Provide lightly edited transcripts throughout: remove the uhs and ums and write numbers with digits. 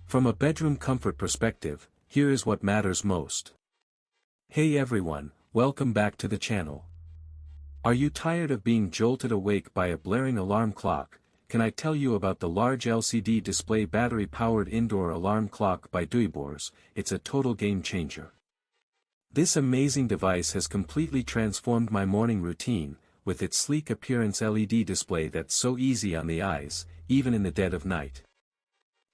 From a bedroom comfort perspective, here is what matters most. Hey everyone, welcome back to the channel. Are you tired of being jolted awake by a blaring alarm clock? Can I tell you about the large LCD display battery-powered indoor alarm clock by Workspace? It's a total game changer. This amazing device has completely transformed my morning routine, with its sleek appearance LED display that's so easy on the eyes, even in the dead of night.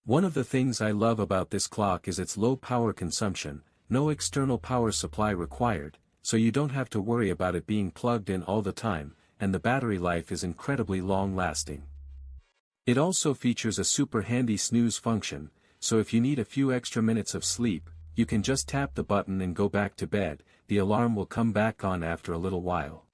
One of the things I love about this clock is its low power consumption, no external power supply required, so you don't have to worry about it being plugged in all the time, and the battery life is incredibly long-lasting. It also features a super handy snooze function, so if you need a few extra minutes of sleep, you can just tap the button and go back to bed. The alarm will come back on after a little while.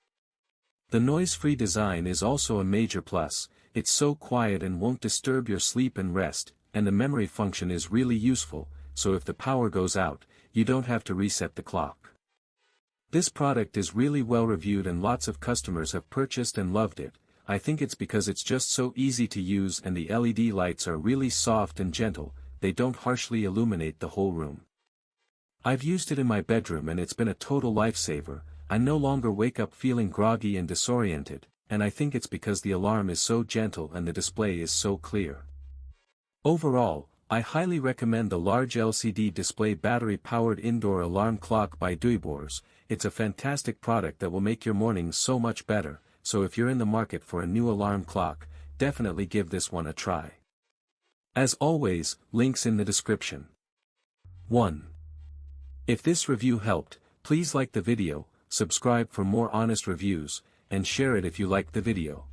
The noise-free design is also a major plus. It's so quiet and won't disturb your sleep and rest, and the memory function is really useful, so if the power goes out, you don't have to reset the clock. This product is really well reviewed and lots of customers have purchased and loved it. I think it's because it's just so easy to use and the LED lights are really soft and gentle, they don't harshly illuminate the whole room. I've used it in my bedroom and it's been a total lifesaver. I no longer wake up feeling groggy and disoriented, and I think it's because the alarm is so gentle and the display is so clear. Overall, I highly recommend the large LCD display battery-powered indoor alarm clock by Workspace. It's a fantastic product that will make your mornings so much better, so if you're in the market for a new alarm clock, definitely give this one a try. As always, links in the description. 1. If this review helped, please like the video, subscribe for more honest reviews, and share it if you liked the video.